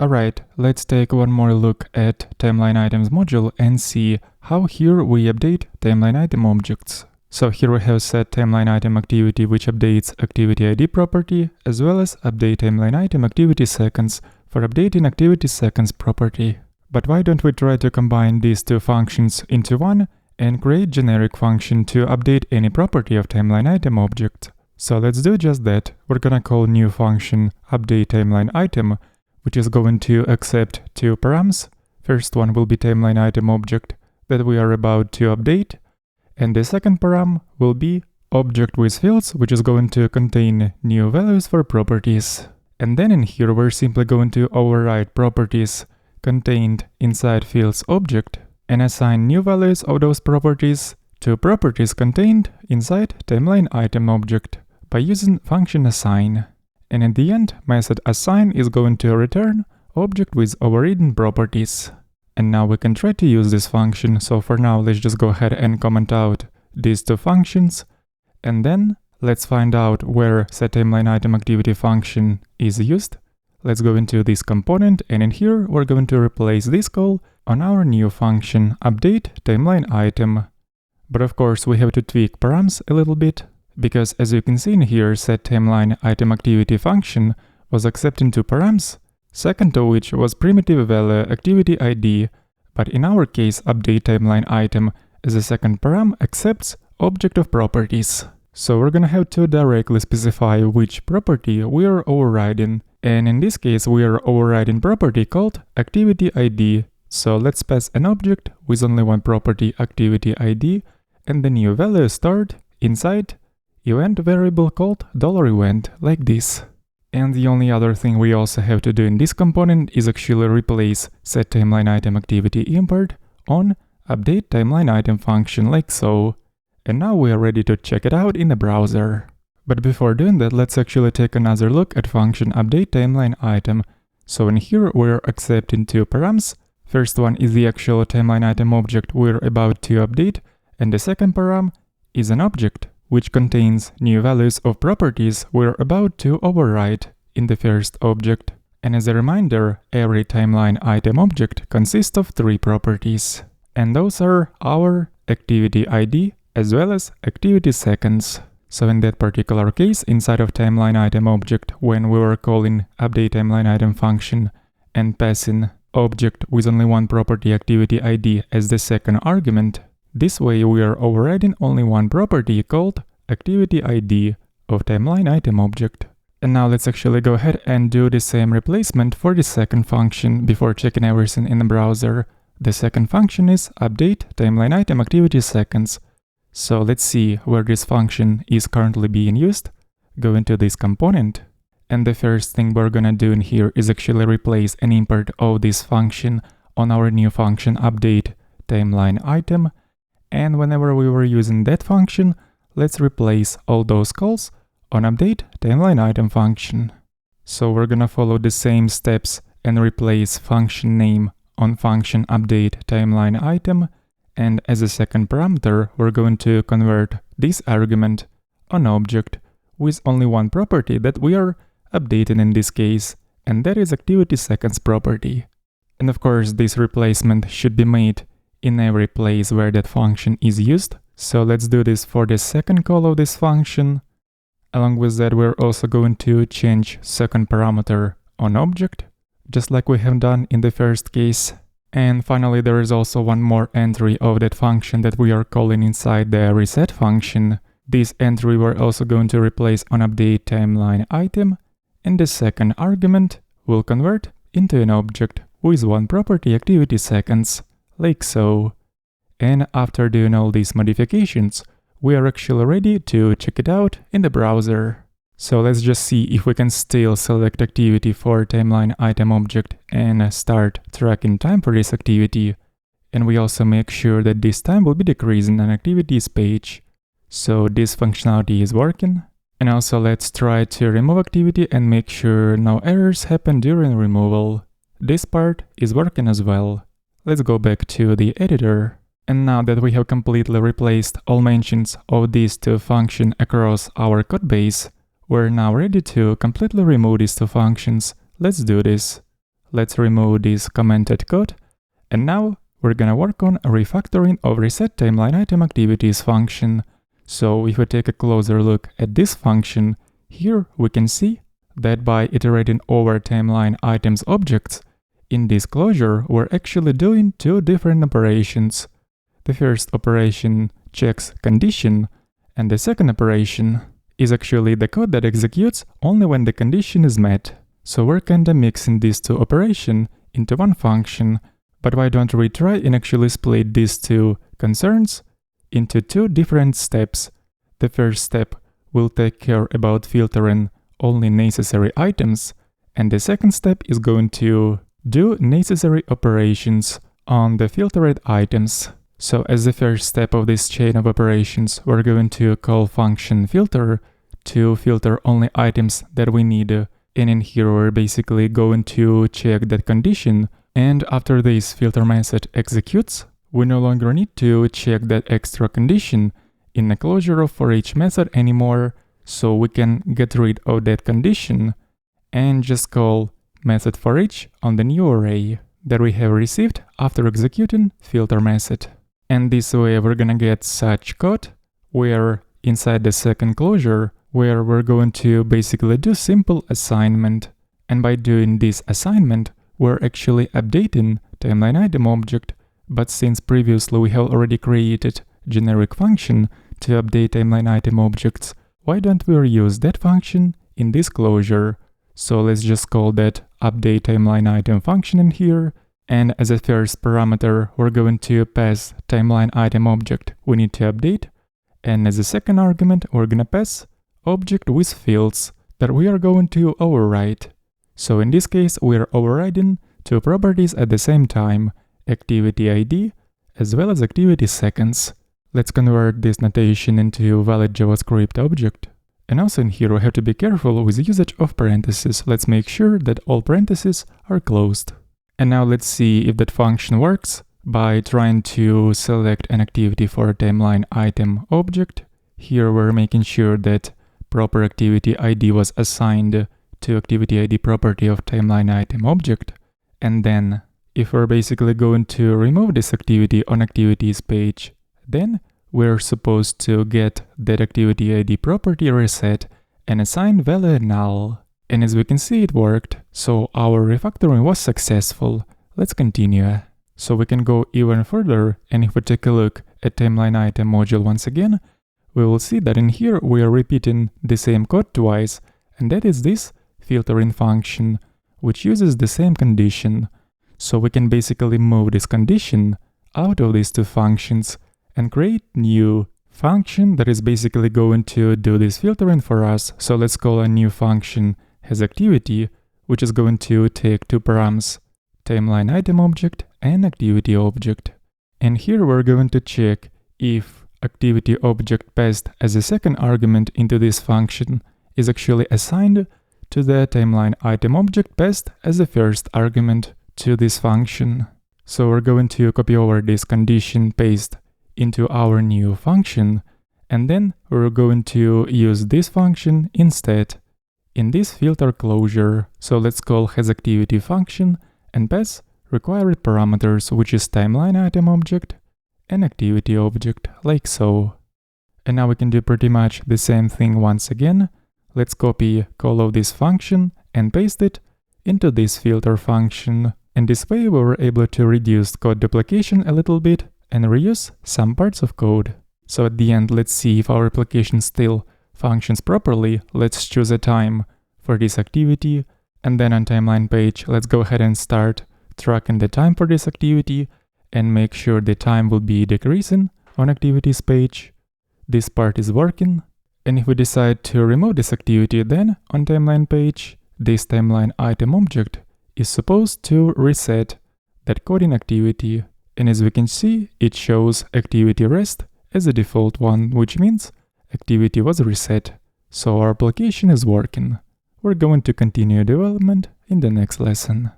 Alright, let's take one more look at timeline items module and see how here we update timeline item objects. So here we have set timeline item activity which updates activity ID property, as well as update timeline item activity seconds for updating activity seconds property. But why don't we try to combine these two functions into one and create generic function to update any property of timeline item object? So let's do just that. We're gonna call new function update timeline item, which is going to accept two params. First one will be timeline item object that we are about to update, and the second param will be object with fields, which is going to contain new values for properties. And then in here we're simply going to override properties contained inside fields object and assign new values of those properties to properties contained inside timeline item object by using function assign. And in the end, method assign is going to return object with overridden properties. And now we can try to use this function, so for now let's just go ahead and comment out these two functions. And then let's find out where setTimelineItemActivity function is used. Let's go into this component, and in here we're going to replace this call on our new function updateTimelineItem. But of course we have to tweak params a little bit, because as you can see in here, setTimelineItemActivity function was accepting two params, second of which was primitive value activity ID, but in our case updateTimelineItem as a second param accepts object of properties. So we're gonna have to directly specify which property we are overriding, and in this case we are overriding property called activity ID. So let's pass an object with only one property, activity ID, and the new value stored inside event variable called $event, like this. And the only other thing we also have to do in this component is actually replace setTimelineItemActivity import on updateTimelineItem function, like so. And now we are ready to check it out in the browser. But before doing that, let's actually take another look at function updateTimelineItem. So in here we're accepting two params. First one is the actual timeline item object we're about to update, and the second param is an object which contains new values of properties we're about to override in the first object. And as a reminder, every timeline item object consists of three properties. And those are our activity ID as well as activity seconds. So in that particular case, inside of timeline item object, when we were calling updateTimelineItem function and passing object with only one property, activity ID, as the second argument, this way we are overriding only one property called activity ID of timeline item object. And now let's actually go ahead and do the same replacement for the second function before checking everything in the browser. The second function is updateTimelineItemActivity seconds. So let's see where this function is currently being used. Go into this component. And the first thing we're gonna do in here is actually replace an import of this function on our new function updateTimelineItem. And whenever we were using that function, let's replace all those calls on updateTimelineItem function. So we're gonna follow the same steps and replace function name on function updateTimelineItem. And as a second parameter, we're going to convert this argument on object with only one property that we are updating in this case, and that is activity seconds property. And of course, this replacement should be made in every place where that function is used. So let's do this for the second call of this function. Along with that, we're also going to change second parameter on object, just like we have done in the first case. And finally, there is also one more entry of that function that we are calling inside the reset function. This entry we're also going to replace on updateTimelineItem, and the second argument will convert into an object with one property, activity seconds, like so. And after doing all these modifications, we are actually ready to check it out in the browser. So let's just see if we can still select activity for timeline item object and start tracking time for this activity. And we also make sure that this time will be decreasing on activities page. So this functionality is working. And also let's try to remove activity and make sure no errors happen during removal. This part is working as well. Let's go back to the editor. And now that we have completely replaced all mentions of these two functions across our codebase, we're now ready to completely remove these two functions. Let's do this. let's remove this commented code. And now we're gonna work on a refactoring of reset timeline item activities function. So if we take a closer look at this function, here we can see that by iterating over timeline items objects, in this closure we're actually doing two different operations. The first operation checks condition, and the second operation is actually the code that executes only when the condition is met. So we're kinda mixing these two operations into one function, but why don't we try and actually split these two concerns into two different steps. The first step will take care about filtering only necessary items, and the second step is going to do necessary operations on the filtered items. So as the first step of this chain of operations, we're going to call function filter to filter only items that we need. And in here we're basically going to check that condition, and after this filter method executes, we no longer need to check that extra condition in the closure of for each method anymore, so we can get rid of that condition and just call method for each on the new array that we have received after executing filter method. And this way we're gonna get such code where inside the second closure, where we're going to basically do simple assignment. And by doing this assignment, we're actually updating timeline item object, but since previously we have already created generic function to update timeline item objects, why don't we reuse that function in this closure? So let's just call that update timeline item function in here, and as a first parameter we're going to pass timeline item object we need to update, and as a second argument we're gonna pass object with fields that we are going to override. So in this case we're overriding two properties at the same time, activity ID as well as activity seconds. Let's convert this notation into valid JavaScript object. And also in here we have to be careful with usage of parentheses. Let's make sure that all parentheses are closed. And now let's see if that function works by trying to select an activity for a timeline item object. Here we're making sure that proper activity ID was assigned to activity ID property of timeline item object. And then if we're basically going to remove this activity on activities page, then we're supposed to get that activity ID property reset and assign value null. And as we can see, it worked. So our refactoring was successful. Let's continue. So we can go even further, and if we take a look at timeline item module once again, we will see that in here we are repeating the same code twice, and that is this filtering function, which uses the same condition. So we can basically move this condition out of these two functions and create new function that is basically going to do this filtering for us. So let's call a new function has activity, which is going to take two params, timeline item object and activity object. And here we're going to check if activity object passed as a second argument into this function is actually assigned to the timeline item object passed as a first argument to this function. So we're going to copy over this condition paste into our new function, and then we're going to use this function instead in this filter closure. So let's call hasActivity function and pass required parameters, which is timeline item object and activity object, like so. And now we can do pretty much the same thing once again. Let's copy call of this function and paste it into this filter function. And this way we were able to reduce code duplication a little bit and reuse some parts of code. So at the end, let's see if our application still functions properly. Let's choose a time for this activity, and then on timeline page, let's go ahead and start tracking the time for this activity and make sure the time will be decreasing on activities page. This part is working. And if we decide to remove this activity, then on timeline page, this timeline item object is supposed to reset that coding activity. And as we can see, it shows activity rest as a default one, which means activity was reset. So our application is working. We're going to continue development in the next lesson.